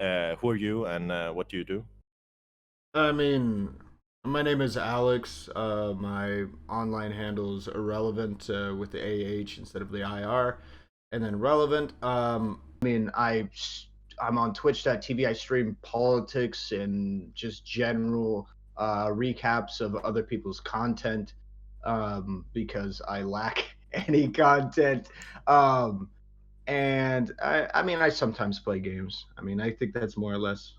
Who are you and what do you do? I mean, my name is Alex. My online handle is irrelevant with the AH instead of the IR, and then relevant. I'm on Twitch.tv. I stream politics and just general recaps of other people's content because I lack any content. Um, and I sometimes play games. I think that's more or less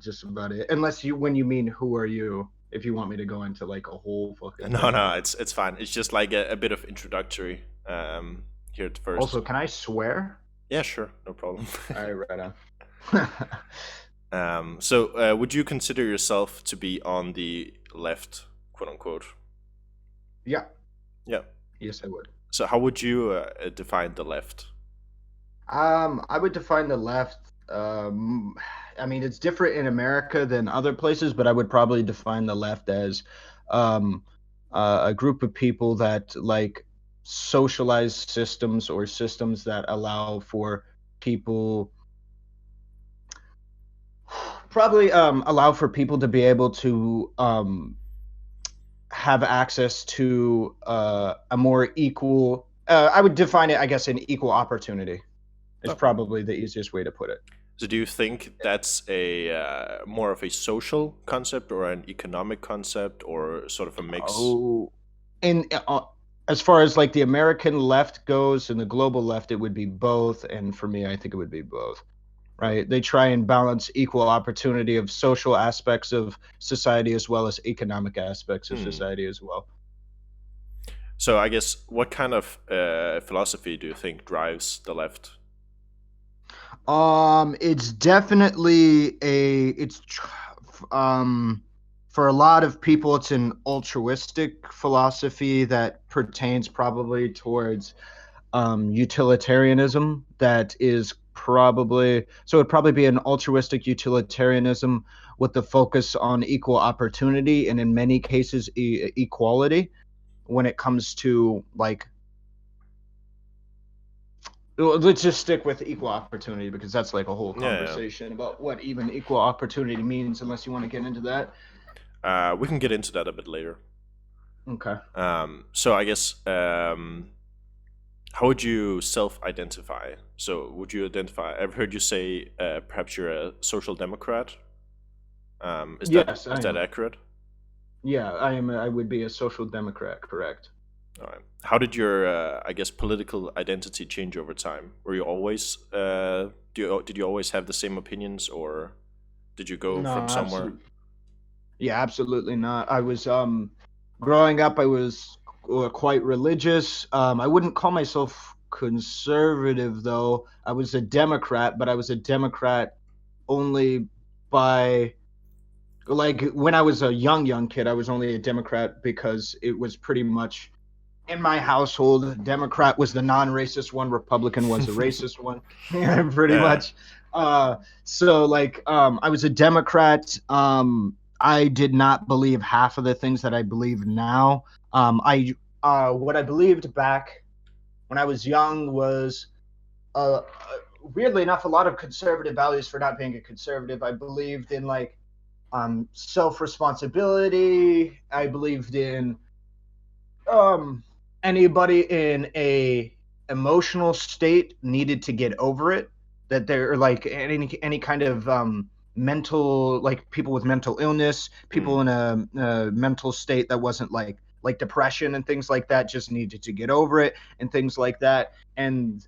just about it. Unless when you mean who are you, if you want me to go into like a whole fucking No, thing. no, it's fine. It's just like a bit of introductory here at first. Also, can I swear? Yeah, sure, no problem. All right, right on. So, would you consider yourself to be on the left, quote unquote? Yeah, Yeah. yes, I would. So, how would you define the left? I would define the left. It's different in America than other places, but I would probably define the left as um, a group of people that like socialized systems or systems that allow for people probably allow for people to be able to have access to a more equal. I would define it, I guess, an equal opportunity is Okay. probably the easiest way to put it. So, do you think that's a more of a social concept or an economic concept or sort of a mix? Oh, and as far as like the American left goes and the global left, it would be both. And for me, I think it would be both. Oh. Right? They try and balance equal opportunity of social aspects of society as well as economic aspects of Hmm. society as well. So, I guess what kind of philosophy do you think drives the left? It's definitely for a lot of people, it's an altruistic philosophy that pertains probably towards utilitarianism. That is probably so. It'd probably be an altruistic utilitarianism with the focus on equal opportunity and in many cases equality when it comes to like let's just stick with equal opportunity because that's like a whole Yeah, conversation about what even equal opportunity means unless you want to get into that. yeah. We can get into that a bit later. Okay. So I guess how would you self-identify? So would you identify? I've heard you say perhaps you're a social democrat. Is that Yes, is I that am. accurate? Yeah, I am. I would be a social democrat, correct? All right. How did your I guess political identity change over time? Were you always did you always have the same opinions, or did you go No, from somewhere? absolutely. Yeah, absolutely not. I was growing up. I was quite religious. I wouldn't call myself conservative though. I was a Democrat, but I was a Democrat only by like when I was a young kid. I was only a Democrat because it was pretty much in my household. Democrat was the non-racist one. Republican was the racist one. Yeah, pretty Yeah. much. So like I was a Democrat. I did not believe half of the things that I believe now. I What I believed back when I was young was weirdly enough a lot of conservative values for not being a conservative. I believed in like self responsibility. I believed in um anybody in a emotional state needed to get over it, that they're like any kind of mental, like people with mental illness, people Hmm. in a mental state that wasn't like depression and things like that, just needed to get over it and things like that. And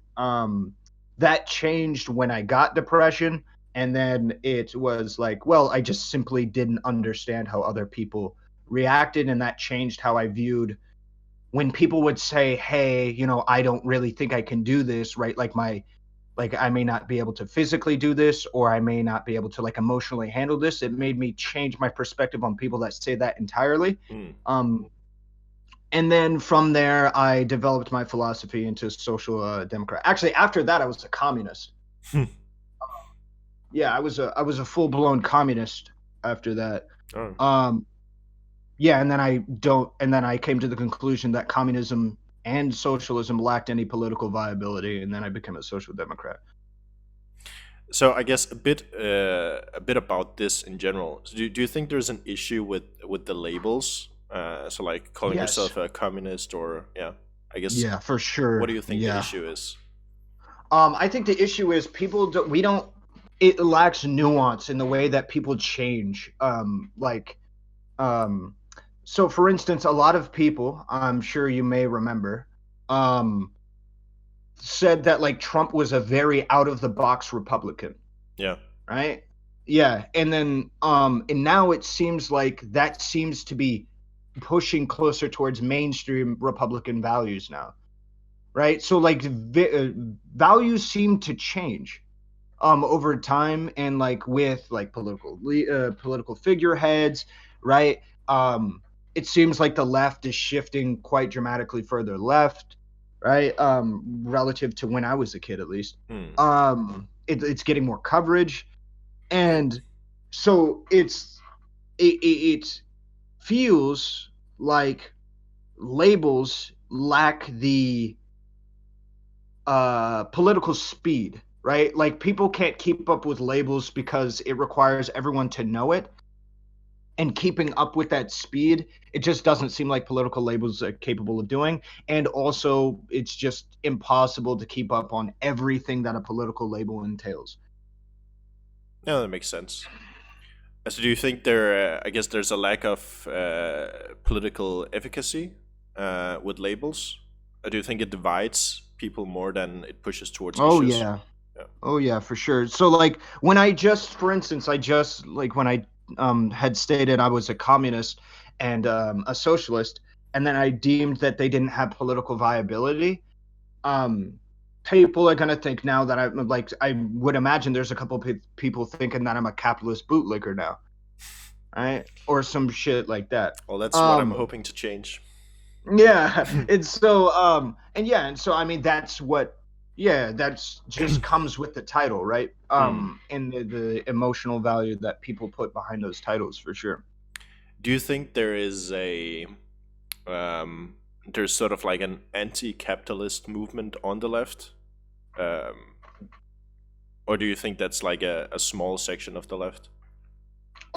that changed when I got depression. And then it was like, well, I just simply didn't understand how other people reacted, and that changed how I viewed when people would say, "Hey, I don't really think I can do this," right? Like I may not be able to physically do this, or I may not be able to like emotionally handle this. It made me change my perspective on people that say that entirely. Hmm. Um, and then from there, I developed my philosophy into social democrat. Actually, after that, I was a communist. Yeah, I was a full blown communist after that. Oh. Um, Yeah, and then I came to the conclusion that communism and socialism lacked any political viability, and then I became a social democrat. So I guess a bit about this in general. So do you think there's an issue with the labels? So like calling Yes. yourself a communist, or yeah, I guess. Yeah, for What sure. do you think the Yeah. issue is? I think the issue is we don't, it lacks nuance in the way that people change. Um, so for instance, a lot of people, I'm sure you may remember, um, said that like Trump was a very out of the box Republican, Yeah. right? Yeah, and now it seems like that seems to be pushing closer towards mainstream Republican values now, right? So like values seem to change over time, and like with like political figureheads, right? It seems like the left is shifting quite dramatically further left, right? Relative to when I was a kid, at least. Hmm. It's getting more coverage, and so it feels like labels lack the political speed, right? Like people can't keep up with labels because it requires everyone to know it. And keeping up with that speed, it just doesn't seem like political labels are capable of doing. And also, it's just impossible to keep up on everything that a political label entails. Yeah, that makes sense. So do you think there? I guess there's a lack of political efficacy with labels. Do you think it divides people more than it pushes towards Oh issues? yeah. Yeah. Oh yeah, for sure. So like when I just, for instance, I just like when I had stated I was a communist and a socialist, and then I deemed that they didn't have political viability. Um, People are gonna think now that I'm like, I would imagine there's a couple people thinking that I'm a capitalist bootlicker now, right? Or some shit like that. Well, that's what I'm Um, hoping to change. yeah, it's so and yeah, and so I mean that's what, yeah, that's just comes with the title, right? Hmm. And the emotional value that people put behind those titles for sure. Do you think there is a um, there's sort of like an anti-capitalist movement on the left, um, or do you think that's like a small section of the left?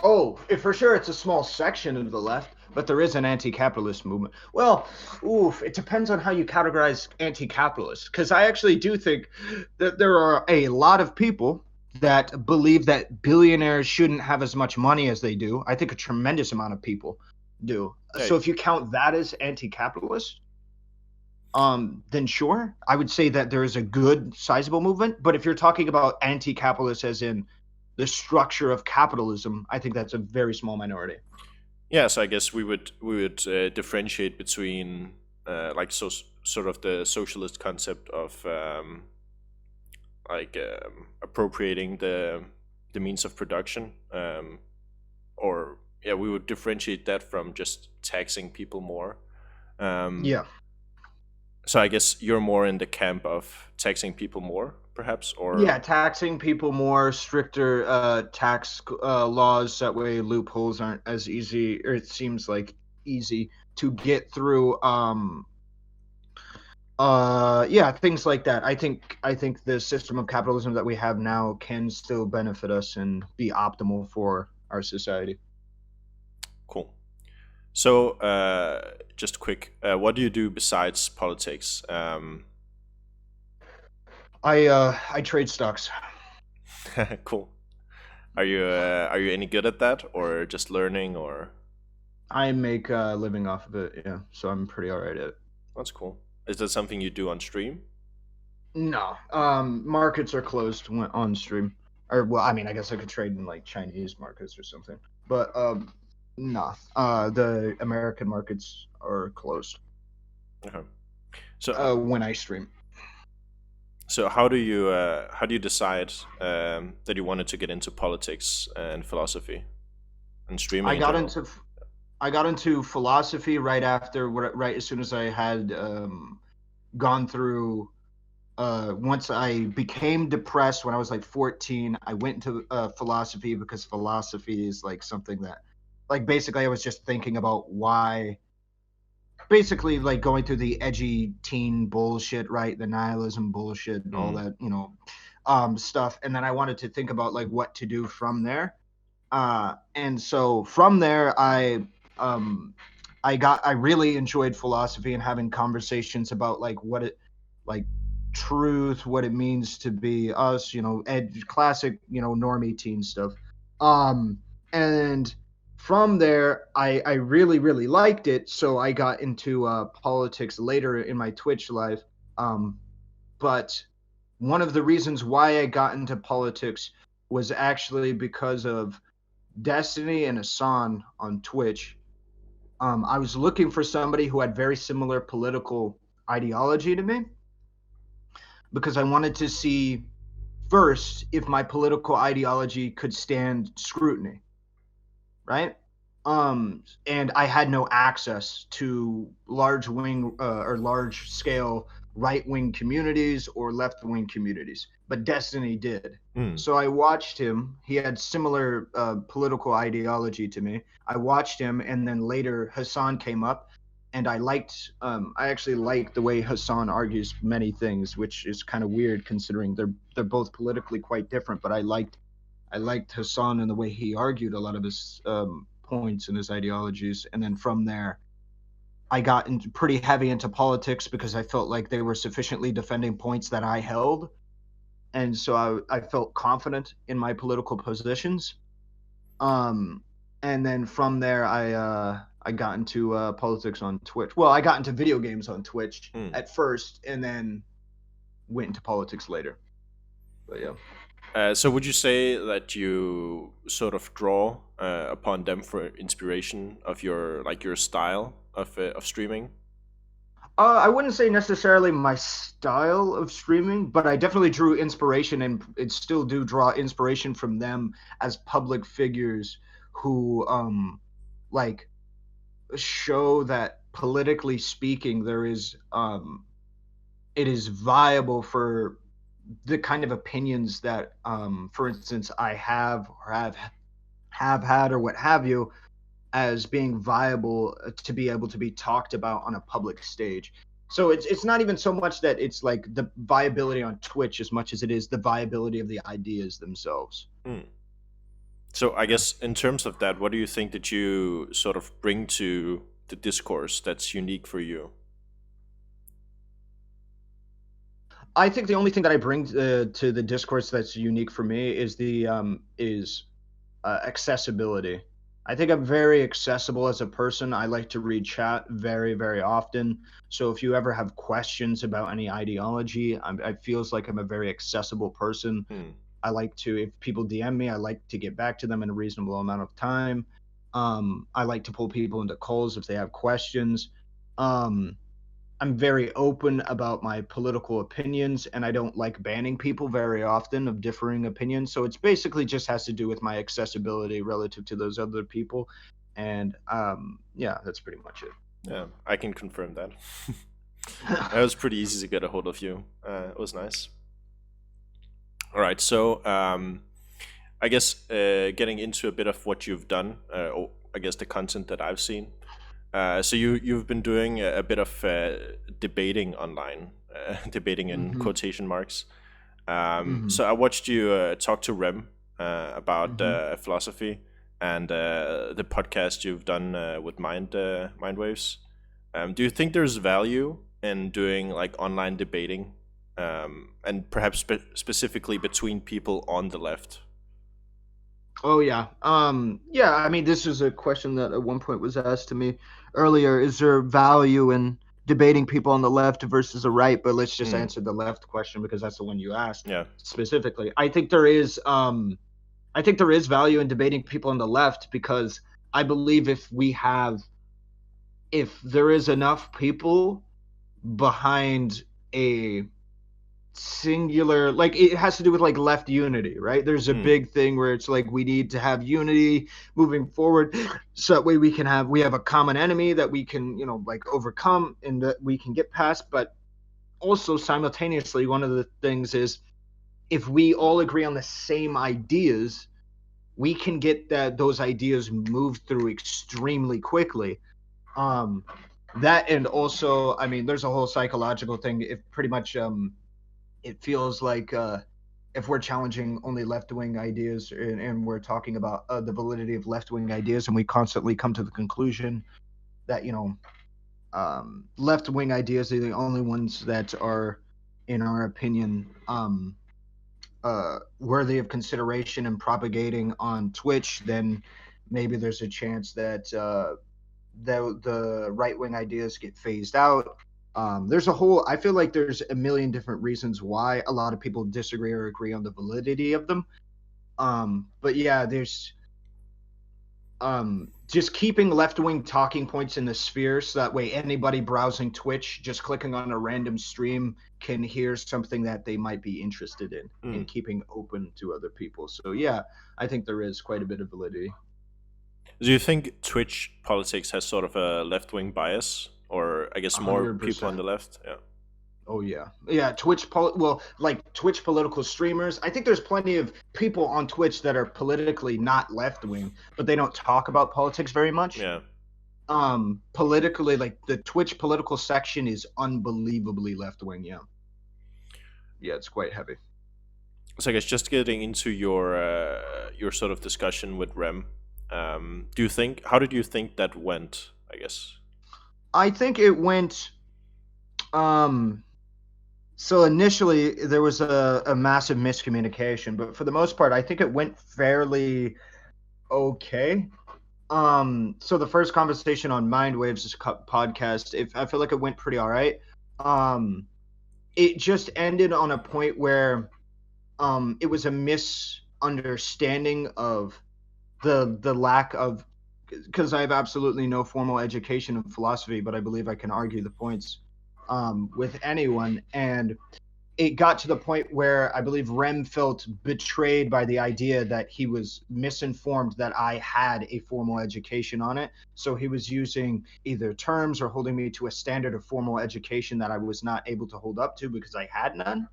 Oh, for sure, it's a small section of the left, but there is an anti-capitalist movement. Well, oof, it depends on how you categorize anti-capitalist, because I actually do think that there are a lot of people that believe that billionaires shouldn't have as much money as they do. I think a tremendous amount of people do. Yeah. So if you count that as anti-capitalist, then sure, I would say that there is a good sizable movement. But if you're talking about anti-capitalist as in the structure of capitalism, I think that's a very small minority. Yeah, so I guess we would differentiate between like sort of the socialist concept of like appropriating the means of production, or yeah, we would differentiate that from just taxing people more. Um, Yeah. so I guess you're more in the camp of taxing people more, perhaps, Yeah, or taxing people more, stricter tax laws. That way, loopholes aren't as easy, or it seems like easy to get through. Yeah, things like that. I think the system of capitalism that we have now can still benefit us and be optimal for our society. cool. So just quick, what do you do besides politics? I trade stocks. Cool. Are you any good at that, or just learning, or I make a living off of it. Yeah, so I'm pretty alright at it. that's cool. Is that something you do on stream? No, markets are closed on stream. Or well, I mean, I guess I could trade in like Chinese markets or something. But no, the American markets are closed Okay. So when I stream. so how do you decide that you wanted to get into politics and philosophy and streaming I in got general? into I got into philosophy right after, right as soon as I had gone through. Once I became depressed when I was like 14, I went into philosophy because philosophy is like something that, like, basically I was just thinking about why, basically like going through the edgy teen bullshit, right? The nihilism bullshit and all Mm. that, you know. stuff, and then I wanted to think about like what to do from there. And so from there, um, I really enjoyed philosophy and having conversations about like what it like truth, what it means to be us, classic, normie teen stuff. Um, and from there, I really, really liked it. So I got into politics later in my Twitch life. Um, but one of the reasons why I got into politics was actually because of Destiny and Hassan on Twitch. I was looking for somebody who had very similar political ideology to me because I wanted to see first if my political ideology could stand scrutiny, right? And I had no access to large wing or large scale right wing communities or left wing communities, but Destiny did. Mm. So I watched him. He had similar political ideology to me. I watched him, and then later Hassan came up, and I liked. I actually liked the way Hassan argues many things, which is kind of weird considering they're both politically quite different. But I liked Hassan and the way he argued a lot of his points and his ideologies. And then from there, I got pretty heavy into politics because I felt like they were sufficiently defending points that I held. And so I felt confident in my political positions. Um, and then from there, I got into politics on Twitch. Well, I got into video games on Twitch at first, and then went into politics later. But yeah. So would you say that you sort of draw upon them for inspiration of your style of streaming? I wouldn't say necessarily my style of streaming, but I definitely drew inspiration and still do draw inspiration from them as public figures who like show that politically speaking there is it is viable for the kind of opinions that for instance I have or have had or what have you as being viable to be able to be talked about on a public stage. So it's not even so much that it's like the viability on Twitch as much as it is the viability of the ideas themselves. Mm. So I guess in terms of that, what do you think that you sort of bring to the discourse that's unique for you? I think the only thing that I bring to the discourse that's unique for me is the accessibility. I think I'm very accessible as a person. I like to read chat very, very often. So if you ever have questions about any ideology, I feels like I'm a very accessible person. Hmm. I like to, if people DM me, I like to get back to them in a reasonable amount of time. I like to pull people into calls if they have questions. Um, I'm very open about my political opinions, and I don't like banning people very often of differing opinions. So it's basically just has to do with my accessibility relative to those other people. And yeah, that's pretty much it. Yeah, I can confirm that. It was pretty easy to get a hold of you. It was nice. All right, so I guess getting into a bit of what you've done, or I guess the content that I've seen. So you've been doing a bit of debating online, debating in quotation marks. So I watched you talk to Rem about philosophy and the podcast you've done with Mindwaves. Do you think there's value in doing like online debating, and perhaps specifically between people on the left? Oh yeah. Yeah, I mean this is a question that at one point was asked to me earlier. Is there value in debating people on the left versus the right? But let's just answer the left question because that's the one you asked Yeah. specifically. I think there is value in debating people on the left because I believe if there is enough people behind a singular, like it has to do with like left unity, right? There's a big thing where it's like we need to have unity moving forward so that way we have a common enemy that we can like overcome and that we can get past. But also simultaneously one of the things is if we all agree on the same ideas, we can get those ideas moved through extremely quickly. That, and also I mean there's a whole psychological thing. If pretty much it feels like if we're challenging only left-wing ideas and we're talking about the validity of left-wing ideas, and we constantly come to the conclusion that left-wing ideas are the only ones that are, in our opinion, worthy of consideration and propagating on Twitch, then maybe there's a chance that the right-wing ideas get phased out. I feel like there's a million different reasons why a lot of people disagree or agree on the validity of them. But yeah, there's just keeping left-wing talking points in the sphere so that way anybody browsing Twitch, just clicking on a random stream, can hear something that they might be interested in, and keeping open to other people. So yeah, I think there is quite a bit of validity. Do you think Twitch politics has sort of a left-wing bias, or I guess more people on 100%. the left? Yeah. Oh yeah. Twitch political streamers. I think there's plenty of people on Twitch that are politically not left wing, but they don't talk about politics very much. Yeah. Politically, like the Twitch political section is unbelievably left wing. Yeah. Yeah, it's quite heavy. So I guess just getting into your sort of discussion with Rem, how did you think that went? I guess. I think it went. So initially there was a massive miscommunication, but for the most part, I think it went fairly okay. So the first conversation on Mindwaves podcast, I feel like it went pretty all right. It just ended on a point where it was a misunderstanding of the lack of, because I have absolutely no formal education in philosophy, but I believe I can argue the points with anyone. And it got to the point where I believe Rem felt betrayed by the idea that he was misinformed that I had a formal education on it. So he was using either terms or holding me to a standard of formal education that I was not able to hold up to because I had none.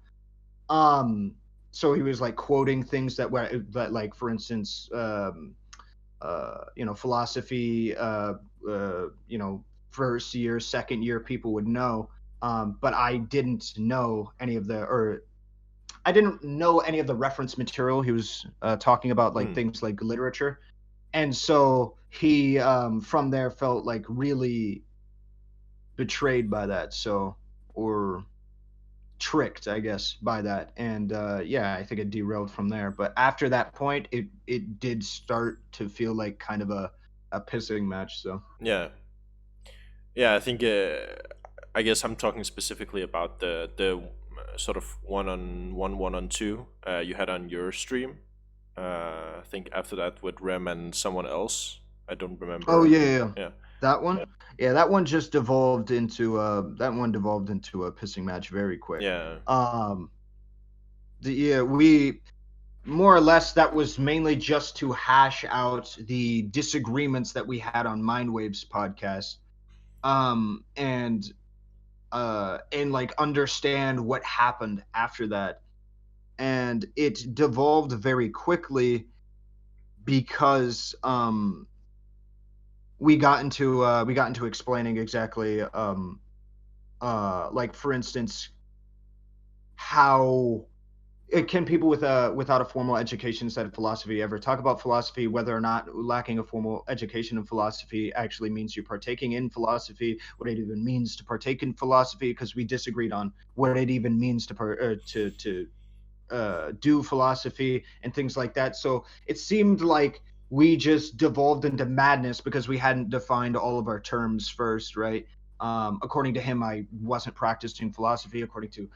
So he was like quoting things that like, for instance, philosophy, first year, second year people would know. But I didn't know any of the reference material. He was talking about like things like literature. And so he, from there, felt like really betrayed by that. Or tricked, I guess, by that. And I think it derailed from there. But after that point, it did start to feel like kind of a pissing match. So yeah, I think I guess I'm talking specifically about the sort of one-on-two you had on your stream. I think after that with Rem and someone else. I don't remember. Oh yeah. That one, that one just devolved into a pissing match very quick. We more or less, that was mainly just to hash out the disagreements that we had on Mindwaves podcast, and like understand what happened after that. And it devolved very quickly because we got into explaining exactly like, for instance, how can people without a formal education instead of philosophy ever talk about philosophy, whether or not lacking a formal education in philosophy actually means you're partaking in philosophy, what it even means to partake in philosophy, because we disagreed on what it even means to do philosophy and things like that. So it seemed like we just devolved into madness because we hadn't defined all of our terms first, right? According to him, I wasn't practicing philosophy. According to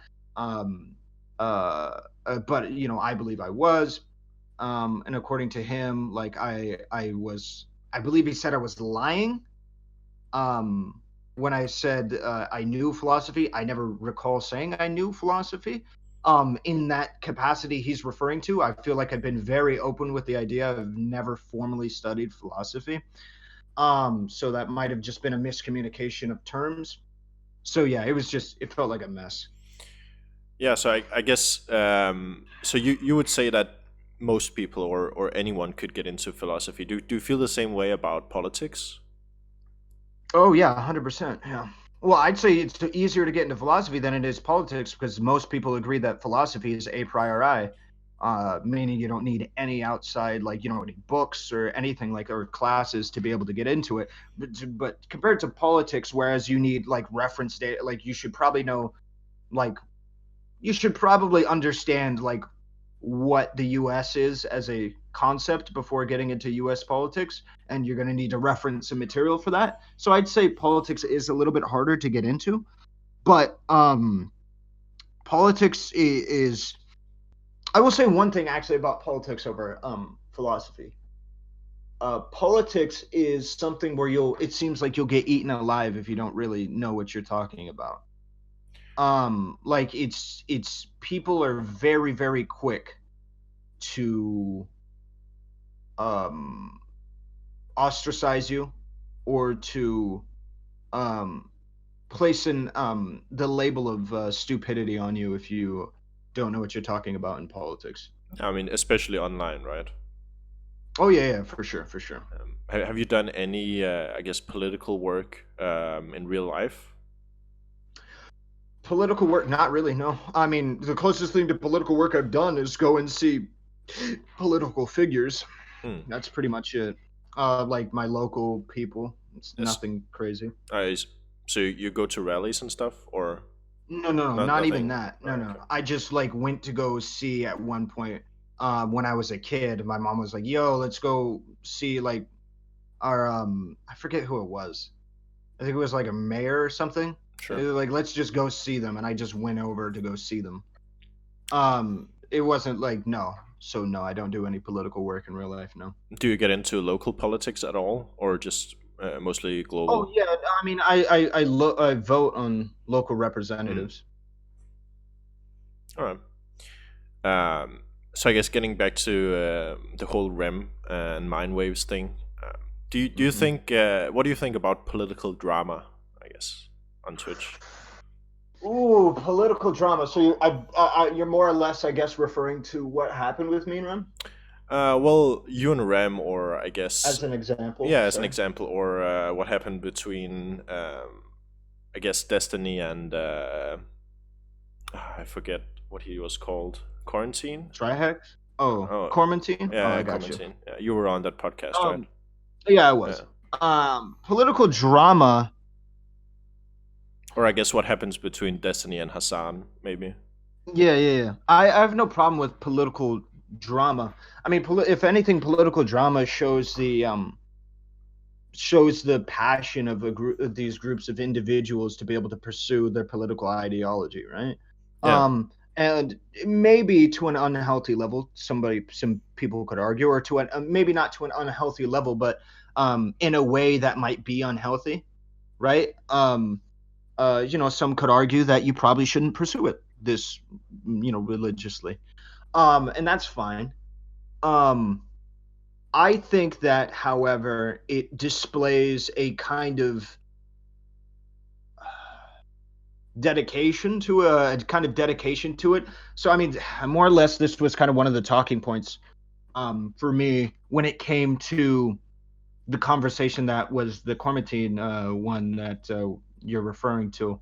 but I believe I was, and according to him, like I believe he said I was lying when I said I knew philosophy. I never recall saying I knew philosophy in that capacity he's referring to. I feel like I've been very open with the idea of never formally studied philosophy, so that might have just been a miscommunication of terms. So yeah, it felt like a mess. Yeah, so I guess so you would say that most people or anyone could get into philosophy. Do you feel the same way about politics? Oh yeah, 100%. Yeah. Well, I'd say it's easier to get into philosophy than it is politics because most people agree that philosophy is a priori. meaning you don't need any outside, like you don't need books or anything like or classes to be able to get into it. But compared to politics, whereas you need like reference data, like you should probably know, like you should probably understand like what the US is as a concept before getting into US politics, and you're going to need to reference some material for that. So I'd say politics is a little bit harder to get into, but politics is I will say one thing actually about politics over philosophy. Politics is something where it seems like you'll get eaten alive if you don't really know what you're talking about. Like it's people are very very quick to um ostracize you or to um place the label of stupidity on you if you don't know what you're talking about in politics. I mean, especially online, right? Oh yeah, yeah, for sure, for sure. Have you done any, I guess, political work in real life? Political work, not really. No, I mean the closest thing to political work I've done is go and see political figures. Hmm. That's pretty much it. Like my local people. It's Yes. nothing crazy. I, so you go to rallies and stuff, or No, no, no, not? not even Nothing. that. Oh, No, no. okay. I just like went to go see at one point when I was a kid. My mom was like, "Yo, let's go see like our I forget who it was. I think it was like a mayor or something. Sure. They were like, let's just go see them, and I just went over to go see them. It wasn't like no. So no, I don't do any political work in real life. No. Do you get into local politics at all, or just mostly Oh global? yeah, I mean, I vote on local Hmm. representatives. All right. So I guess getting back to the whole REM and mind waves thing, do you Hmm. think what do you think about political drama? I guess on Twitch. Ooh, political drama. So you're more or less, I guess, referring to what happened with me and Rem Well, you and Rem, or I guess, as an example. yeah, as an Sorry. example, or what happened between, I guess, Destiny and I forget what he was called. Quarantine. Trihex. Oh, Oh, Cormentine. Oh, yeah, I got you. Quarantine. Yeah, you were on that podcast, right? Um, yeah, I Yeah. was. Political drama. Or I guess what happens between Destiny and Hassan, maybe. Yeah, yeah, yeah. I have no problem with political drama. I mean, if anything, political drama shows the passion of a group of these groups of individuals to be able to pursue their political ideology, right? Yeah. And maybe to an unhealthy level, some people could argue, or to an maybe not to an unhealthy level, but in a way that might be unhealthy, right? Some could argue that you probably shouldn't pursue it this, religiously, and that's fine. Um, I think that, however, it displays a kind of dedication to it. So, I mean, more or less, this was kind of one of the talking points for me when it came to the conversation that was the quarantine one that you're referring to.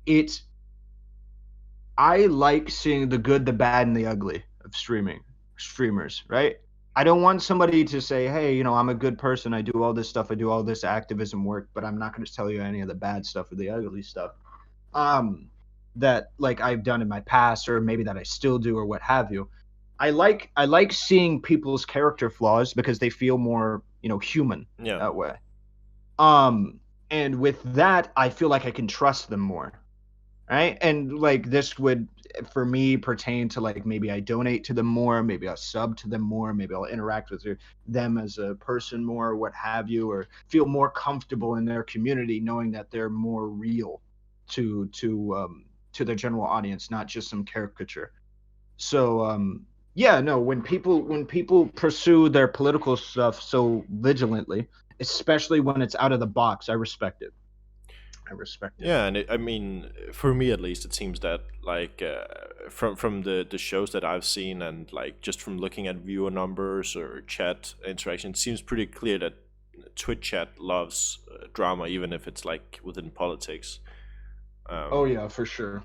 It's I like seeing the good, the bad, and the ugly of streamers, right? I don't want somebody to say, "Hey, I'm a good person. I do all this stuff. I do all this activism work, but I'm not going to tell you any of the bad stuff or the ugly stuff." Um, that like I've done in my past, or maybe that I still do, or what have you. I like seeing people's character flaws because they feel more, human Yeah. that way. Um, and with that, I feel like I can trust them more, right? And like this would for me pertain to like maybe I donate to them more, maybe I'll sub to them more, maybe I'll interact with them as a person more, what have you, or feel more comfortable in their community knowing that they're more real to their general audience, not just some caricature. So yeah, no, when people pursue their political stuff so vigilantly, especially when it's out of the box, I respect it. I respect it. Yeah, and I mean, for me at least, it seems that like from the shows that I've seen, and like just from looking at viewer numbers or chat interaction, it seems pretty clear that Twitch chat loves drama, even if it's like within politics. Oh Um, yeah, for sure.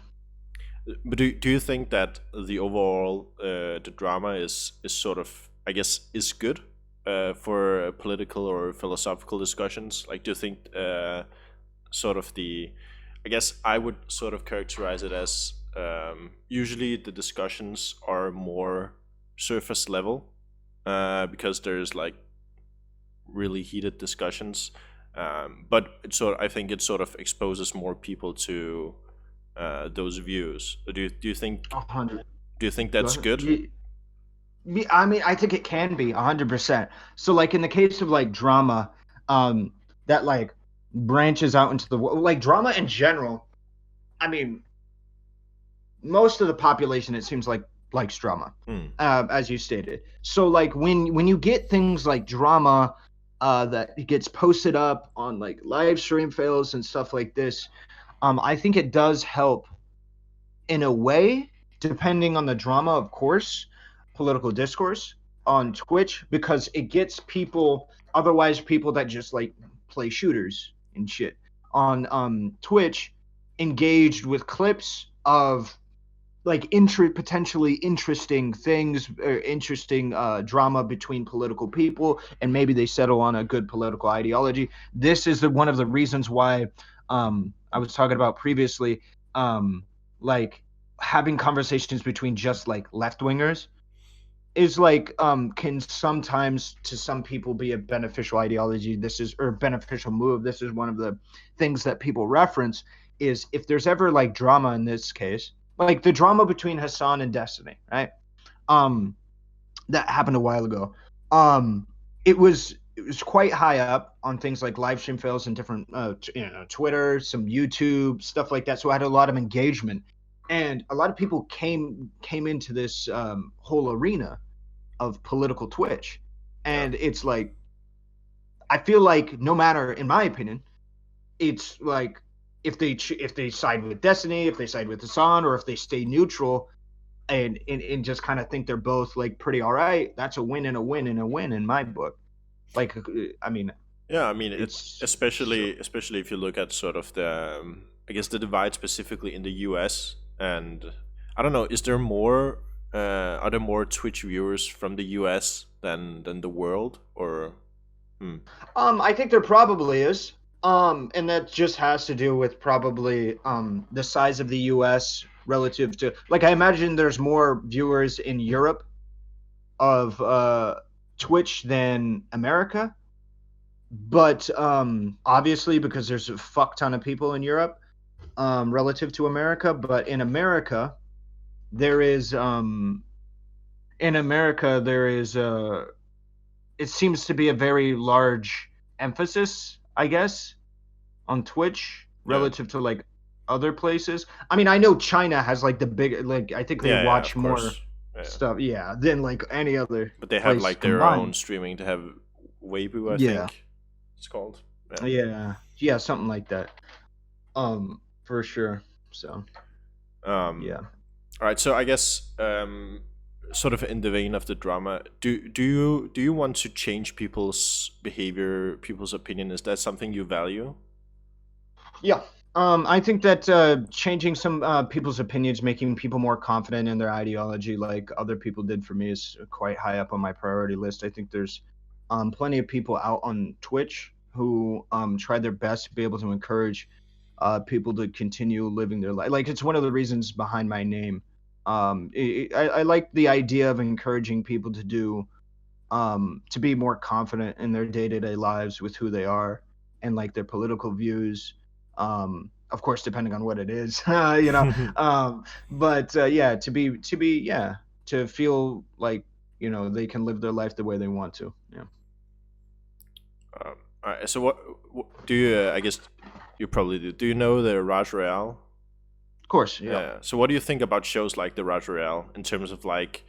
But do you think that the overall the drama is sort of, I guess, is good for political or philosophical discussions? Like, do you think sort of the, I guess I would sort of characterize it as usually the discussions are more surface level because there's like really heated discussions, but I think it sort of exposes more people to those views. Do you think 100. Go that's ahead. good? I mean, I think it can be 100%. So, like in the case of like drama, that like branches out into the like drama in general. I mean, most of the population, it seems like likes drama, Mm, as you stated. So, like when you get things like drama, that gets posted up on like live stream fails and stuff like this, I think it does help in a way, depending on the drama, of course, political discourse on Twitch, because it gets people, otherwise people that just like play shooters and shit on Twitch, engaged with clips of like potentially interesting things or interesting drama between political people, and maybe they settle on a good political ideology. This is one of the reasons why I was talking about previously, like having conversations between just like left wingers is like can sometimes to some people be a beneficial ideology. This is or beneficial move. This is one of the things that people reference, is if there's ever like drama in this case, like the drama between Hassan and Destiny, right? Um that happened a while ago. Um it was quite high up on things like live stream fails and different Twitter, some YouTube, stuff like that. So I had a lot of engagement. And a lot of people came into this whole arena of political Twitch. yeah. And it's like, I feel like no matter, in my opinion, it's like if they side with Destiny, if they side with Hassan, or if they stay neutral and just kind of think they're both like pretty all right, that's a win and a win and a win in my book. Like, I mean, Yeah, I mean, it's so especially if you look at sort of the, I guess the divide specifically in the U.S. and I don't know, is there more, are there more Twitch viewers from the U.S. than the world, or hmm. I think there probably is. And that just has to do with probably the size of the US relative to, like, I imagine there's more viewers in Europe of Twitch than America. But obviously because there's a fuck ton of people in Europe relative to America, but there is in America there is it seems to be a very large emphasis, I guess, on Twitch Yeah, relative to like other places. I mean, I know China has like the big, like I think they yeah, watch of more course, yeah. stuff, yeah, than like any other But they have place like their own combined. streaming. They have Weibo, I Yeah, think it's called. Yeah. yeah, something like that. For sure. So Um. yeah. All right. So I guess sort of in the vein of the drama, do you want to change people's behavior, people's opinion? Is that something you value? Yeah. I think that changing some people's opinions, making people more confident in their ideology, like other people did for me, is quite high up on my priority list. I think there's plenty of people out on Twitch who try their best to be able to encourage people to continue living their life. Like it's one of the reasons behind my name. I like the idea of encouraging people to be more confident in their day-to-day lives with who they are and like their political views, of course depending on what it is, but yeah, yeah, to feel like they can live their life the way they want to. Yeah, All right. So what do you? I guess you probably do. Do you know the Raj Royale? of course. Yeah. Yeah. So what do you think about shows like the Raj Royale in terms of like,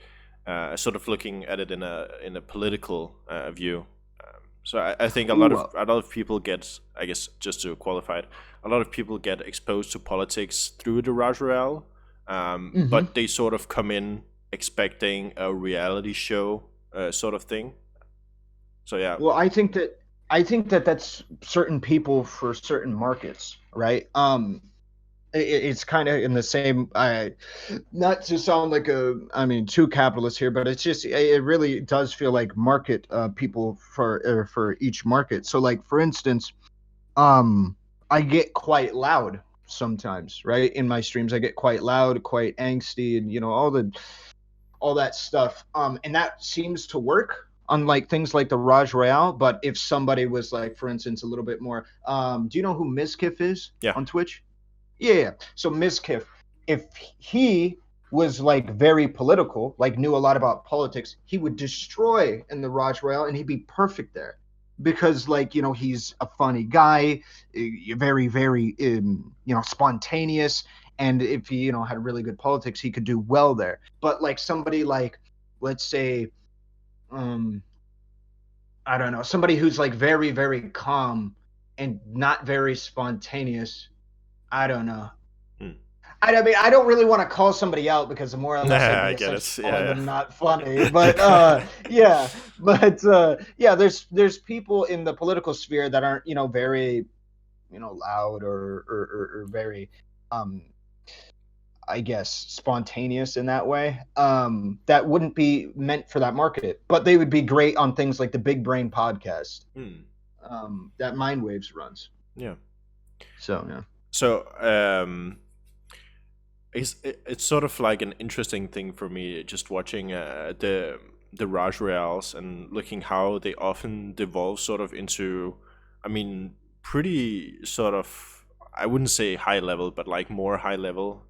sort of looking at it in a political view? So I think Ooh, a lot of people get, I guess, just to qualify it, a lot of people get exposed to politics through the Raj Royale, mhm. but they sort of come in expecting a reality show sort of thing. So yeah. Well, I think that that's certain people for certain markets, right? it's kind of in the same. Not to sound like too capitalist here, but it's just it really does feel like market people for each market. So, like for instance, um, I get quite loud sometimes, right? In my streams, I get quite loud, quite angsty, and all that stuff. And that seems to work. Unlike things like the Raj Royale, but if somebody was like, for instance, a little bit more, do you know who Mizkif is Yeah. on Twitch? Yeah. So Mizkif, if he was like very political, like knew a lot about politics, he would destroy in the Raj Royale and he'd be perfect there. Because like, he's a funny guy, very, very spontaneous. And if he, had really good politics, he could do well there. But like somebody like, let's say, um, I don't know, somebody who's like very, very calm and not very spontaneous. I don't know. Hmm. I mean, I don't really want to call somebody out because the more or less I Nah, I guess get I'm it. calling Yeah, them not funny. But yeah, but yeah, there's people in the political sphere that aren't very loud or very um I guess spontaneous in that way. That wouldn't be meant for that market, but they would be great on things like the Big Brain podcast yeah. Hmm. that Mind Waves runs. Yeah. So yeah. So it's sort of like an interesting thing for me just watching the Raj Royales and looking how they often devolve sort of into, I mean, pretty sort of, I wouldn't say high level, but like more high level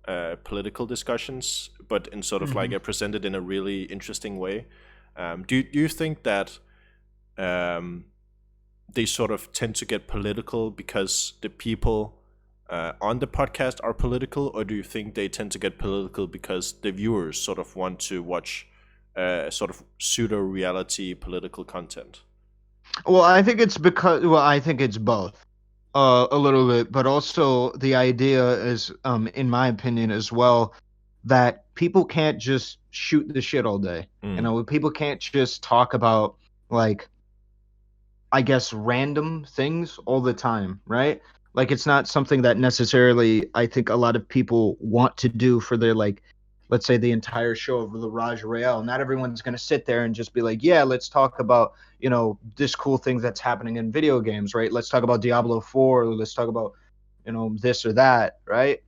political discussions, but in sort of like Mm-hmm. presented in a really interesting way. Do you think that um, they sort of tend to get political because the people on the podcast are political, or do you think they tend to get political because the viewers sort of want to watch sort of pseudo reality political content? Well, I think it's both, a little bit, but also the idea is, in my opinion as well, that people can't just shoot the shit all day. Mm. People can't just talk about like I guess random things all the time, right? Like it's not something that necessarily I think a lot of people want to do for their like let's say the entire show of the Raj Royale. Not everyone's going to sit there and just be like, "Yeah, let's talk about, this cool thing that's happening in video games, right? Let's talk about Diablo 4, or let's talk about, this or that, right?"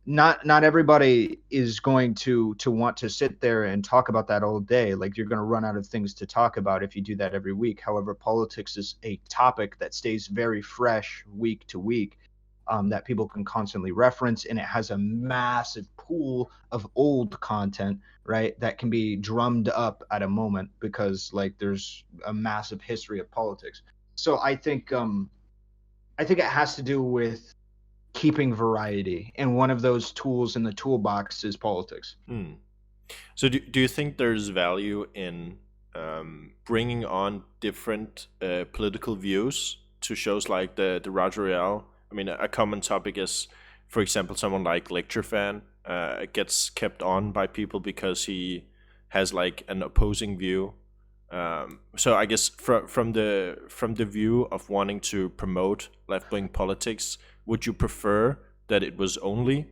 Not everybody is going to want to sit there and talk about that all day. Like you're going to run out of things to talk about if you do that every week. However, politics is a topic that stays very fresh week to week, that people can constantly reference, and it has a massive pool of old content, right, that can be drummed up at a moment because like there's a massive history of politics. So I think it has to do with keeping variety, and one of those tools in the toolbox is politics. Mm. So do you think there's value in bringing on different political views to shows like the Raj Royale? I mean, a common topic is, for example, someone like Lecture Fan gets kept on by people because he has like an opposing view. So I guess from the view of wanting to promote left wing politics, would you prefer that it was only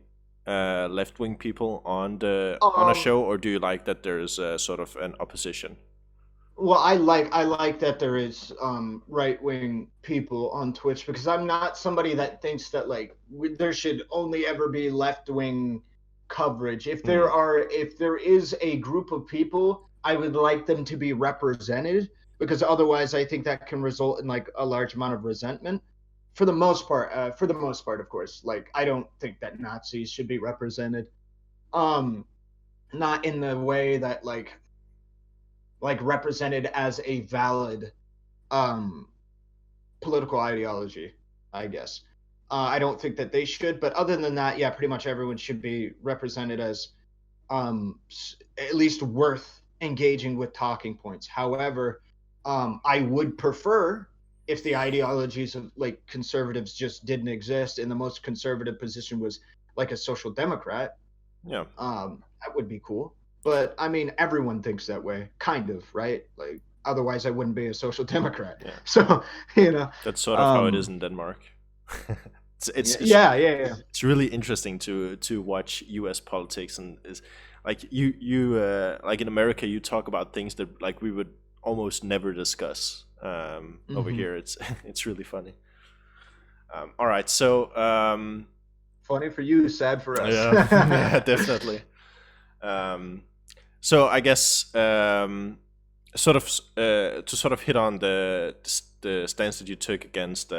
left wing people on a um show, or do you like that there's sort of an opposition? well, I like that there is right wing people on Twitch, because I'm not somebody that thinks that like there should only ever be left wing coverage. Hmm. If there is a group of people, I would like them to be represented, because otherwise I think that can result in like a large amount of resentment. For the most part, of course, like I don't think that Nazis should be represented. Um, not in the way that like represented as a valid um political ideology, I guess. I don't think that they should, but other than that, yeah, pretty much everyone should be represented as at least worth engaging with talking points. However, I would prefer if the ideologies of like conservatives just didn't exist and the most conservative position was like a social democrat. Yeah, That would be cool. But I mean, everyone thinks that way, kind of, right? Like, otherwise, I wouldn't be a social democrat. yeah. So, you know, That's sort of how it is um, in Denmark. It's Yeah, yeah, yeah. it's really interesting to watch U.S. politics, and is like like in America you talk about things that like we would almost never discuss. Over Hmm. here it's it's really funny. All right, so Funny for you, sad for us. yeah, yeah, definitely. Um, so I guess sort of to sort of hit on the stance that you took against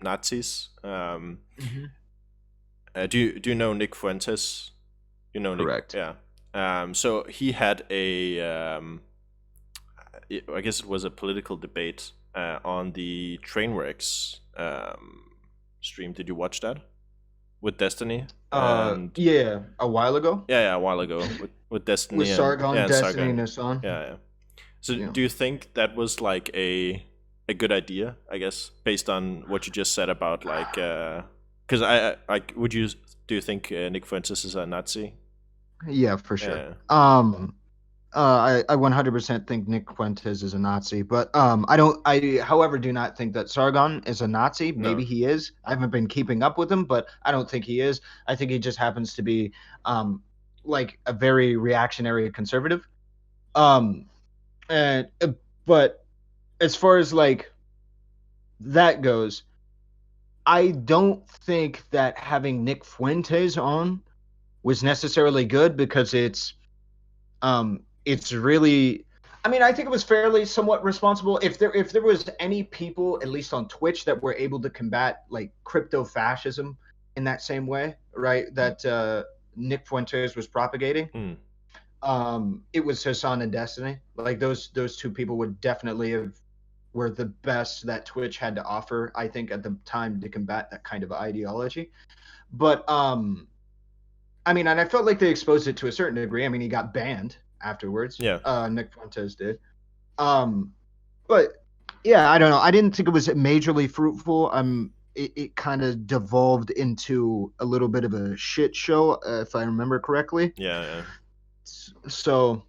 Nazis. Hmm. Do you know Nick Fuentes? You know Nick, Correct. yeah. So he had I guess it was a political debate on the Trainwrecks stream. Did you watch that with Destiny? And Yeah, a while ago yeah, a while ago with with Destiny and Sargon, yeah, and Destiny, and Sargon. Hassan. Yeah, yeah. So Yeah. do you think that was like a good idea? I guess based on what you just said about like because would you do you think Nick Fuentes is a Nazi? Yeah, for sure. Yeah, I 100% think Nick Fuentes is a Nazi, but I don't. I, however, do not think that Sargon is a Nazi. no, Maybe he is. I haven't been keeping up with him, but I don't think he is. I think he just happens to be, um, like a very reactionary conservative. Um, and but as far as like that goes, I don't think that having Nick Fuentes on was necessarily good because it's really, I mean, I think it was fairly somewhat responsible. If there was any people, at least on Twitch, that were able to combat like crypto fascism in that same way, right? That Nick Fuentes was propagating. mm, It was Hassan and Destiny. Like those two people would definitely have were the best that Twitch had to offer, I think, at the time to combat that kind of ideology. But I mean, and I felt like they exposed it to a certain degree. I mean, he got banned afterwards. yeah. Nick Fuentes did. Um, but yeah, I don't know. I didn't think it was majorly fruitful. It kind of devolved into a little bit of a shit show, if I remember correctly. Yeah, yeah. So,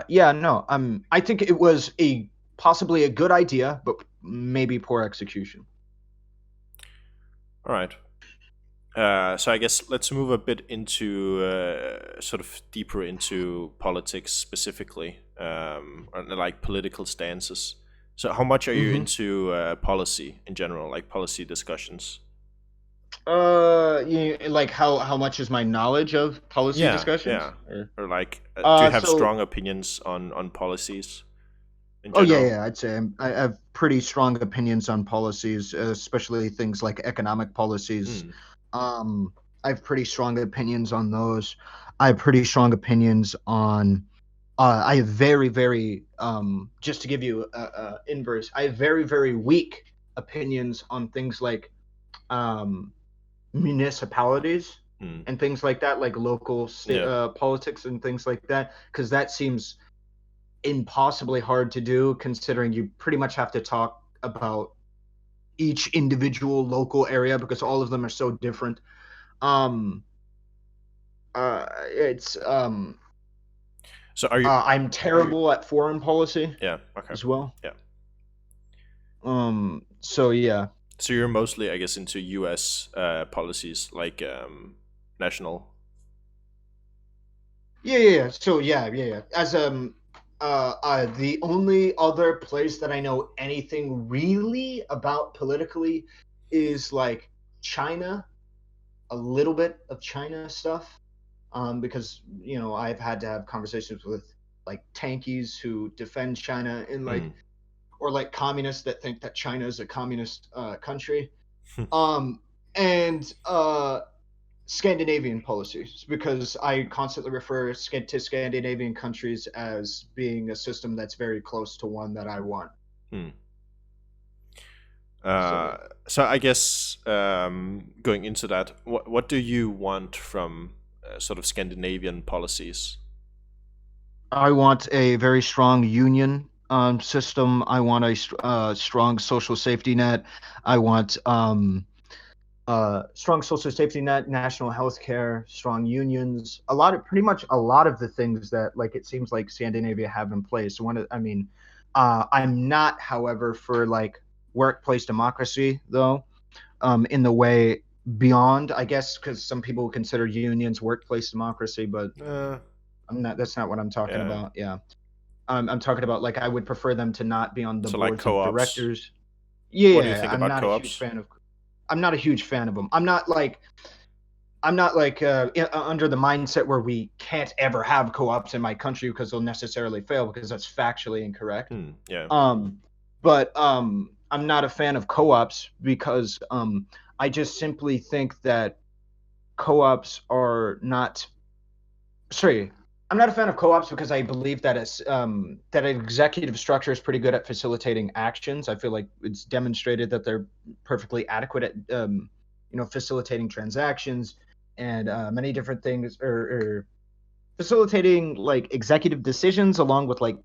yeah, no. I think it was a possibly a good idea, but maybe poor execution. All right. So I guess let's move a bit into sort of deeper into politics specifically, and like political stances. So how much are you Mm-hmm. into policy in general, like policy discussions? Like how much is my knowledge of policy Yeah, yeah. discussions? Or like, do you have So strong opinions on policies in oh yeah, general? yeah, I'd say I have pretty strong opinions on policies, especially things like economic policies. Mm, Um, I have pretty strong opinions on those. I have pretty strong opinions on. I have very just to give you a inverse. I have very weak opinions on things like um, municipalities mm, and things like that, like local state yeah. politics and things like that, because that seems impossibly hard to do considering you pretty much have to talk about each individual local area because all of them are so different. Um it's So are you? I'm terrible at foreign policy Yeah. Okay. as well. Yeah. So yeah. So you're mostly, I guess, into U.S. Policies, like national. Yeah. So yeah. As the only other place that I know anything really about politically is like China, a little bit of China stuff, because I've had to have conversations with like tankies who defend China in like Mm. or like communists that think that China is a communist country, um, and Scandinavian policies because I constantly refer to Scandinavian countries as being a system that's very close to one that I want. Hmm. So yeah. So I guess going into that, what do you want from sort of Scandinavian policies? I want a very strong union system. I want a strong social safety net. I want strong social safety net, national health care, strong unions. Pretty much a lot of the things that like it seems like Scandinavia have in place. I mean, I'm not, however, for like workplace democracy though. in the way beyond, I guess, because some people consider unions workplace democracy, but Uh, I'm not. That's not what I'm talking yeah. about. Yeah, I'm talking about like I would prefer them to not be on the So like boards of co-ops. directors. What do you Yeah, think I'm about not a huge co-ops? fan of. I'm not a huge fan of them. I'm not like under the mindset where we can't ever have co-ops in my country because they'll necessarily fail because that's factually incorrect. Yeah. Um, but I'm not a fan of co-ops because I just simply think that co-ops are not. Sorry, I'm not a fan of co-ops because I believe that that an executive structure is pretty good at facilitating actions. I feel like it's demonstrated that they're perfectly adequate at facilitating transactions and many different things, or facilitating like executive decisions along with like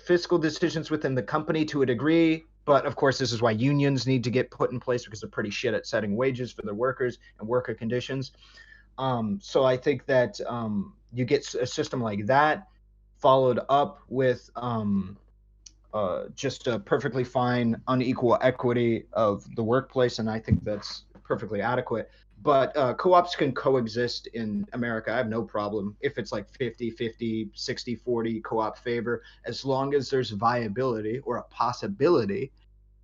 fiscal decisions within the company to a degree. But of course, this is why unions need to get put in place because they're pretty shit at setting wages for their workers and worker conditions. So I think that you get a system like that followed up with just a perfectly fine unequal equity of the workplace, and I think that's perfectly adequate. But co-ops can coexist in America. I have no problem if it's like 50-50, 60-40 co-op favor, as long as there's viability or a possibility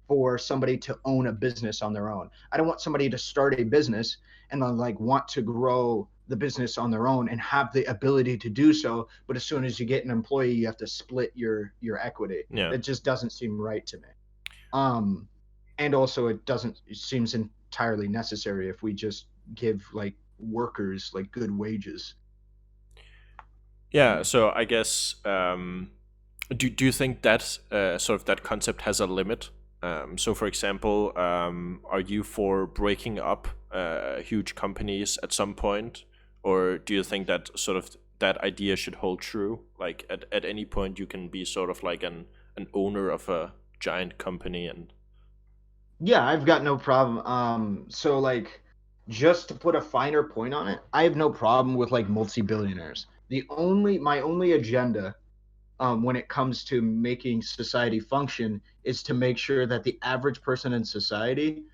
for somebody to own a business on their own. I don't want somebody to start a business and then like want to grow the business on their own and have the ability to do so, but as soon as you get an employee, you have to split your equity. Yeah. That just doesn't seem right to me. Um, and also it seems entirely necessary if we just give like workers like good wages. Yeah. So I guess do you think that sort of that concept has a limit? So, for example, are you for breaking up huge companies at some point, or do you think that sort of that idea should hold true? Like at any point, you can be sort of like an owner of a giant company, and Yeah, I've got no problem. So like just to put a finer point on it, I have no problem with like multi-billionaires. My only agenda when it comes to making society function is to make sure that the average person in society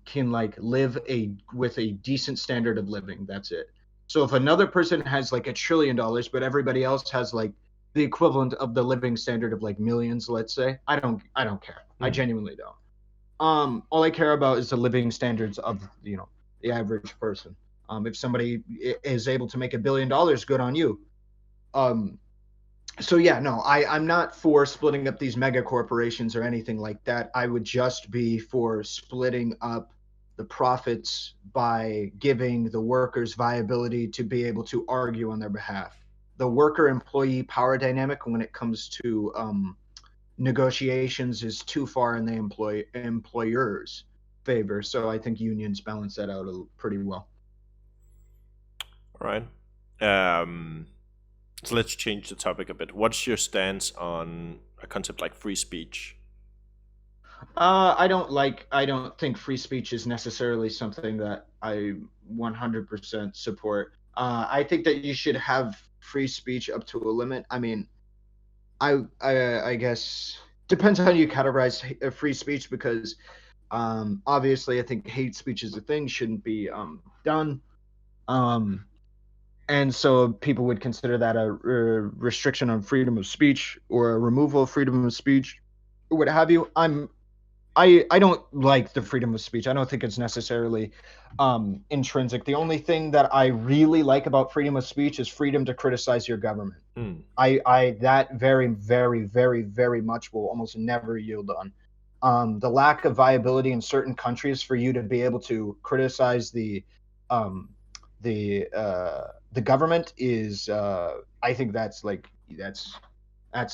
can like live a with a decent standard of living. That's it. So if another person has like $1 trillion, but everybody else has like the equivalent of the living standard of like millions, let's say, I don't care. I hmm, genuinely don't. All I care about is the living standards of the average person. If somebody is able to make $1 billion, good on you. Um, so yeah, no, I'm not for splitting up these mega corporations or anything like that. I would just be for splitting up the profits by giving the workers viability to be able to argue on their behalf. The worker employee power dynamic when it comes to negotiations is too far in the employer's favor. So I think unions balance that out pretty well. all right. Um, so let's change the topic a bit. What's your stance on a concept like free speech? I don't think free speech is necessarily something that I 100% support. I think that you should have free speech up to a limit. I mean, I guess depends on how you categorize free speech because obviously I think hate speech is a thing shouldn't be done. Um, and so people would consider that a restriction on freedom of speech or a removal of freedom of speech or what have you. I don't like the freedom of speech. I don't think it's necessarily intrinsic. The only thing that I really like about freedom of speech is freedom to criticize your government. Hmm. I that very, very, very, very much will almost never yield on. The lack of viability in certain countries for you to be able to criticize um, the government is I think that's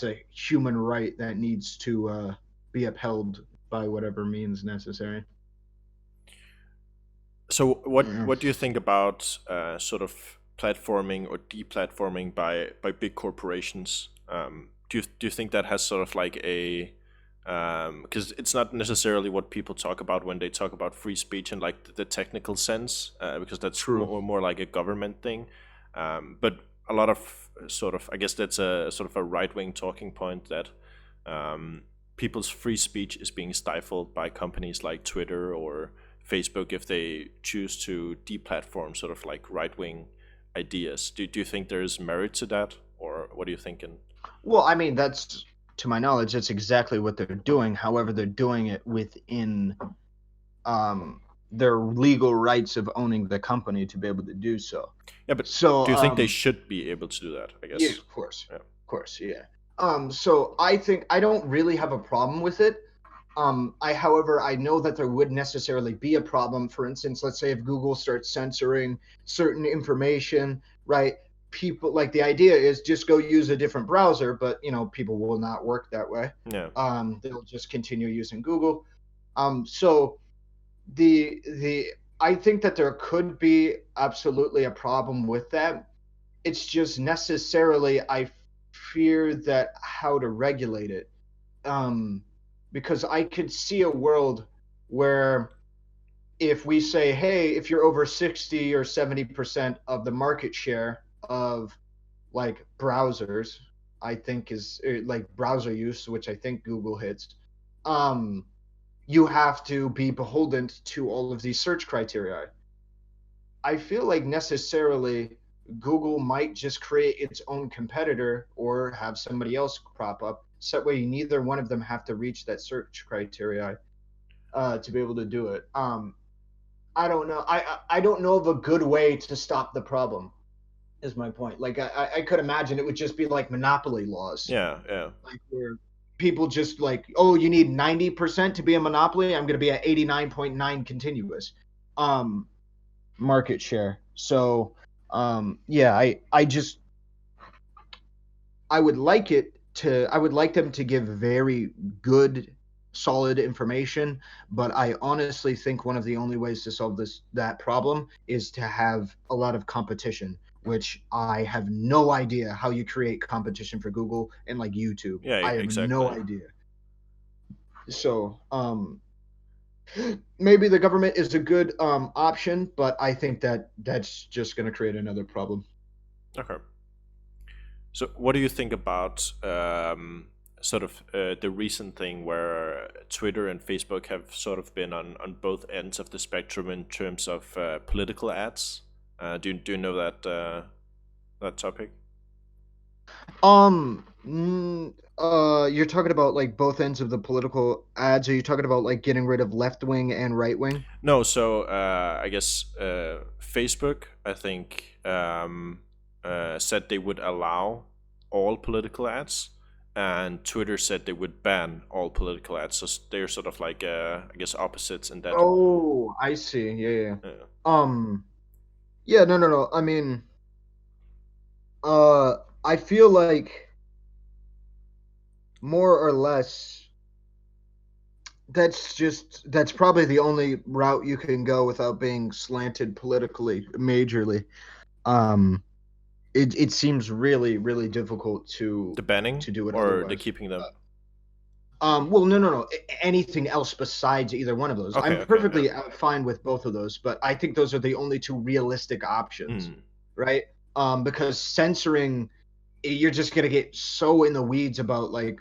a human right that needs to be upheld by whatever means necessary. So Yeah. what do you think about sort of platforming or deplatforming by big corporations? Do you think that has sort of like a because it's not necessarily what people talk about when they talk about free speech in like the technical sense, because that's True. more like a government thing. But a lot of sort of I guess that's a sort of a right wing talking point that um, people's free speech is being stifled by companies like Twitter or Facebook if they choose to deplatform sort of like right wing ideas. Do you think there's merit to that, or what are you thinking? Well, I mean, that's, to my knowledge, that's exactly what they're doing. However, they're doing it within um, their legal rights of owning the company to be able to do so. Yeah, but So, do you think they should be able to do that? I yeah, guess. of Yeah. course, yeah. So I think I don't really have a problem with it. However, I know that there would necessarily be a problem. For instance, let's say if Google starts censoring certain information, right? People, like, the idea is just go use a different browser, but people will not work that way. Yeah. They'll just continue using Google. So the I think that there could be absolutely a problem with that. It's just necessarily, I fear that how to regulate it. Because I could see a world where if we say, hey, if you're over 60 or 70% of the market share of like browsers, I think is like browser use, which I think Google hits, um, you have to be beholden to all of these search criteria. I feel like necessarily Google might just create its own competitor or have somebody else prop up. So that way, neither one of them have to reach that search criteria to be able to do it. I don't know. I don't know of a good way to stop the problem. Is my point. Like I could imagine it would just be like monopoly laws, Yeah. Yeah. like where people just like, oh, you need 90% to be a monopoly. I'm going to be at 89.9 continuous. Market share. So, yeah, I would like I would like them to give very good, solid information, but I honestly think one of the only ways to solve that problem is to have a lot of competition, which I have no idea how you create competition for Google and like YouTube. Yeah. I have no Exactly. idea. So, maybe the government is a good option, but I think that that's just going to create another problem. Okay. So, what do you think about sort of the recent thing where Twitter and Facebook have sort of been on both ends of the spectrum in terms of political ads? Do you know that topic? You're talking about like both ends of the political ads. Are you talking about like getting rid of left wing and right wing? No. So I guess Facebook, I think, said they would allow all political ads, and Twitter said they would ban all political ads. So they're sort of like, I guess, opposites in that. Oh, I see. Yeah, yeah. Uh, Um, yeah, no, no, no. I mean, uh, I feel like more or less that's probably the only route you can go without being slanted politically majorly. Um, it seems really really difficult the banning to do it or the otherwise. keeping them? Well, no, no, no. Anything else besides either one of those? Okay. I'm Okay. Yeah. perfectly fine with both of those, but I think those are the only two realistic options, Mm. right? Because censoring, you're just gonna get so in the weeds about like,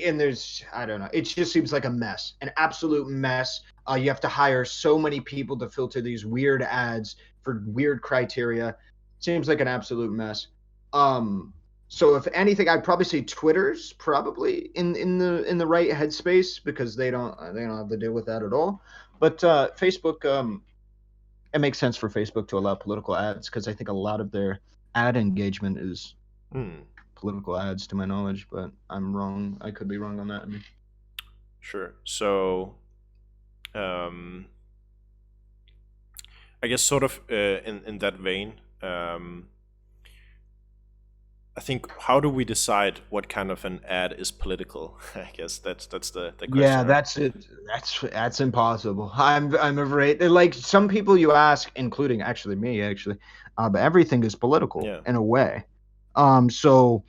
and there's, I don't know. It just seems like a mess, an absolute mess. You have to hire so many people to filter these weird ads for weird criteria. Seems like an absolute mess. Um, so if anything, I'd probably say Twitter's probably in the right headspace because they don't have to deal with that at all. But Facebook, it makes sense for Facebook to allow political ads because I think a lot of their ad engagement is Mm. political ads, to my knowledge. But I'm wrong. I could be wrong on that. I mean, Sure. So, um, I guess sort of in that vein, I think, how do we decide what kind of an ad is political? I guess that's the yeah, question, right? that's it. That's impossible. I'm afraid. Like some people you ask, including actually me, actually, but everything is political Yeah. in a way. So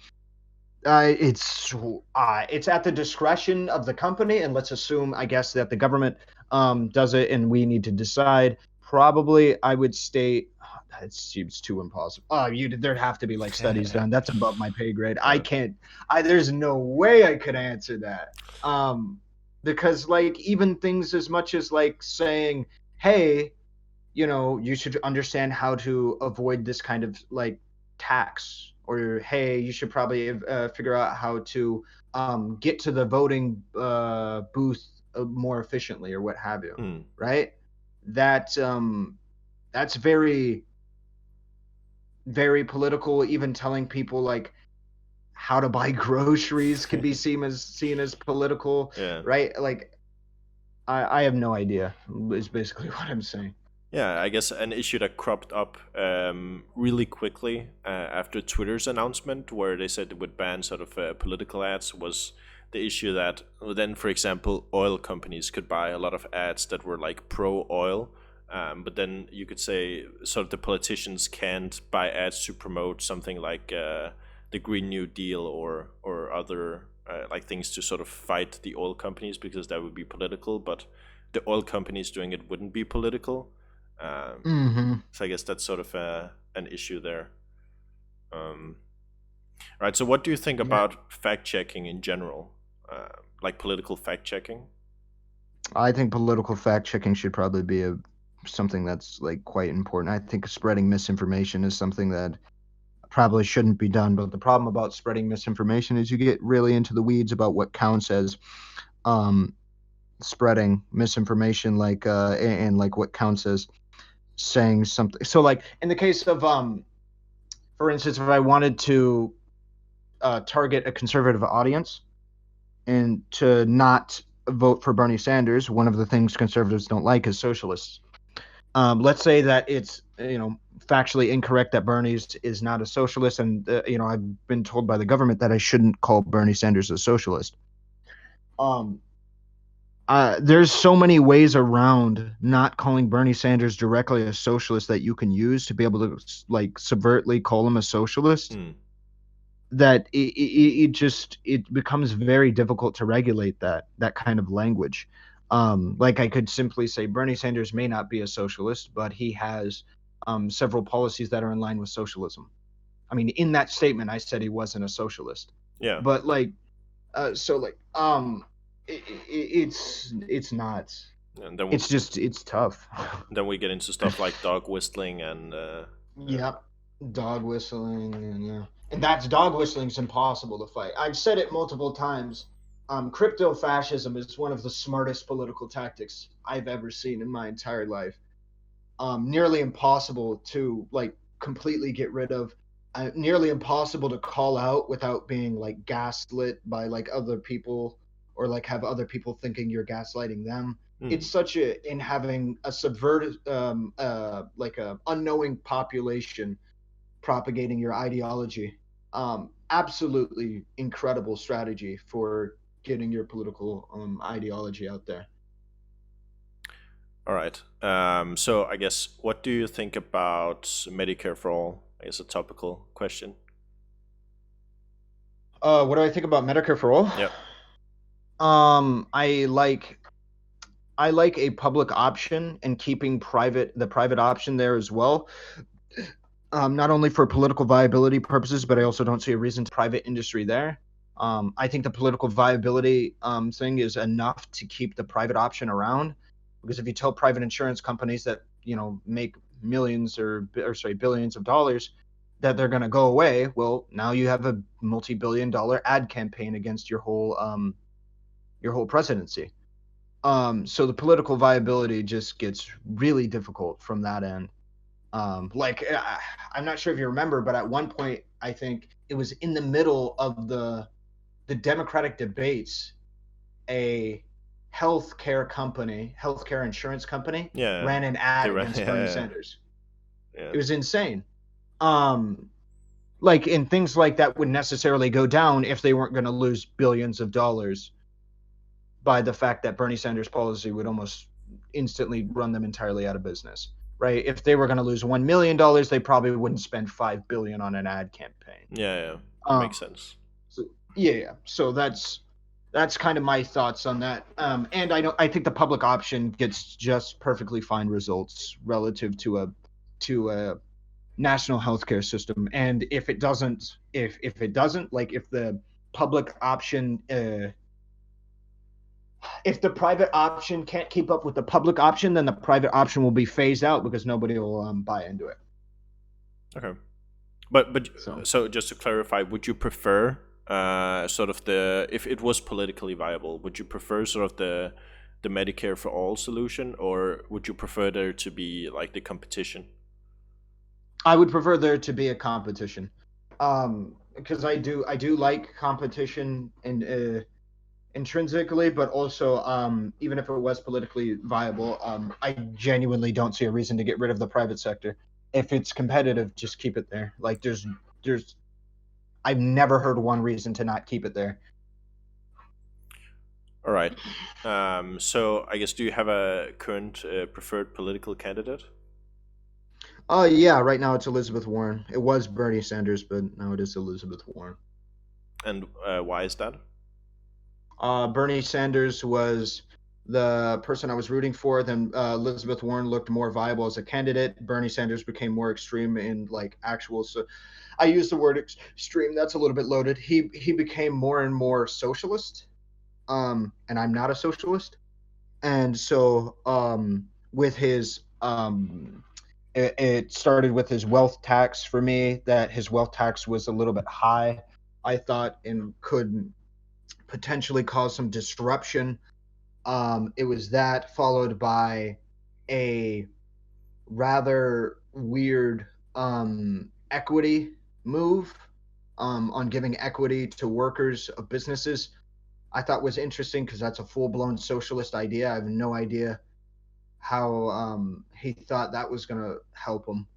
it's at the discretion of the company, and let's assume, I guess, that the government does it, and we need to decide. probably I would state that seems too impossible. There'd have to be like studies done. That's above my pay grade. I Yeah. can't. There's no way I could answer that. Because like even things as much as like saying, hey, you should understand how to avoid this kind of like tax, or hey, you should probably figure out how to get to the voting booth more efficiently, or what have you, Mm. right? That that's very, very political. Even telling people like how to buy groceries could be seen as political, Yeah. right? Like I have no idea. Is basically what I'm saying. Yeah, I guess an issue that cropped up really quickly after Twitter's announcement, where they said it would ban sort of political ads, was the issue that then, for example, oil companies could buy a lot of ads that were like pro oil. But then you could say sort of the politicians can't buy ads to promote something like the Green New Deal or other like things to sort of fight the oil companies, because that would be political. But the oil companies doing it wouldn't be political. Mm-hmm. So I guess that's sort of an issue there. Right. So what do you think Yeah. about fact checking in general, like political fact checking? I think political fact checking should probably be something that's like quite important. I think spreading misinformation is something that probably shouldn't be done. But the problem about spreading misinformation is you get really into the weeds about what counts as um, spreading misinformation, like and like what counts as saying something. So like in the case of for instance, if I wanted to target a conservative audience and to not vote for Bernie Sanders, one of the things conservatives don't like is socialists. Let's say that it's factually incorrect that Bernie is not a socialist, and I've been told by the government that I shouldn't call Bernie Sanders a socialist. There's so many ways around not calling Bernie Sanders directly a socialist that you can use to be able to like subvertly call him a socialist, Mm. that it becomes very difficult to regulate that kind of language. Like I could simply say Bernie Sanders may not be a socialist, but he has several policies that are in line with socialism. I mean, in that statement, I said he wasn't a socialist, Yeah. but like, so like, it's not. And then It's tough. then we get into stuff like dog whistling and Yep. Dog whistling, and that's dog whistling's impossible to fight. I've said it multiple times. Crypto fascism is one of the smartest political tactics I've ever seen in my entire life. Nearly impossible to like completely get rid of. Nearly impossible to call out without being like gaslit by like other people, or like have other people thinking you're gaslighting them. It's such in having a subverted like a unknowing population propagating your ideology. Absolutely incredible strategy for getting your political ideology out there. All right. So I guess, what do you think about Medicare for all? I guess a topical question. What do I think about Medicare for all? Yep. I like a public option and keeping the private option there as well. Not only for political viability purposes, but I also don't see a reason to private industry there. I think the political viability thing is enough to keep the private option around, because if you tell private insurance companies that make millions or sorry billions of dollars that they're going to go away, well, now you have a multi-billion-dollar ad campaign against your whole presidency. So the political viability just gets really difficult from that end. I'm not sure if you remember, but at one point, I think it was in the middle of the Democratic debates, a healthcare insurance company, Yeah. ran an ad against Bernie Yeah. Sanders. Yeah. It was insane. Like, and things like that would necessarily go down if they weren't going to lose billions of dollars by the fact that Bernie Sanders' policy would almost instantly run them entirely out of business. Right? If they were going to lose $1 million, they probably wouldn't spend $5 billion on an ad campaign. Yeah. Makes sense. So, yeah. So that's that's kind of my thoughts on that. And I think the public option gets just perfectly fine results relative to a national healthcare system. And if it doesn't, like if the public option, if the private option can't keep up with the public option, then the private option will be phased out because nobody will buy into it. Okay. But So so just to clarify, would you prefer sort of the if it was politically viable, would you prefer sort of the Medicare for all solution, or would you prefer there to be like the competition? I would prefer there to be a competition, because I do like competition and intrinsically, but also even if it was politically viable, I genuinely don't see a reason to get rid of the private sector. If it's competitive, just keep it there. Like there's I've never heard one reason to not keep it there. All right. So I guess, do you have a current preferred political candidate? Oh yeah, right now it's Elizabeth Warren. It was Bernie Sanders, but now it is Elizabeth Warren. And why is that? Bernie Sanders was the person I was rooting for. Then Elizabeth Warren looked more viable as a candidate. Bernie Sanders became more extreme in like actual. So I use the word extreme. That's a little bit loaded. He became more and more socialist. And I'm not a socialist. And so with his it started with his wealth tax for me. That his wealth tax was a little bit high, I thought, and could potentially cause some disruption. It was that followed by a rather weird equity move on giving equity to workers of businesses. I thought was interesting because that's a full blown socialist idea. I have no idea how he thought that was going to help him.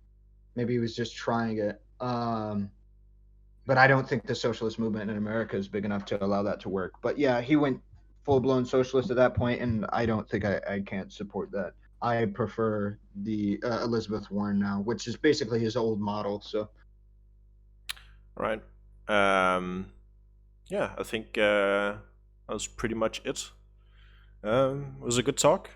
Maybe he was just trying it. But I don't think the socialist movement in America is big enough to allow that to work. But yeah, he went full blown socialist at that point, and I don't think I can't support that. I prefer the Elizabeth Warren now, which is basically his old model. So All right. Yeah, I think that was pretty much it. It was a good talk.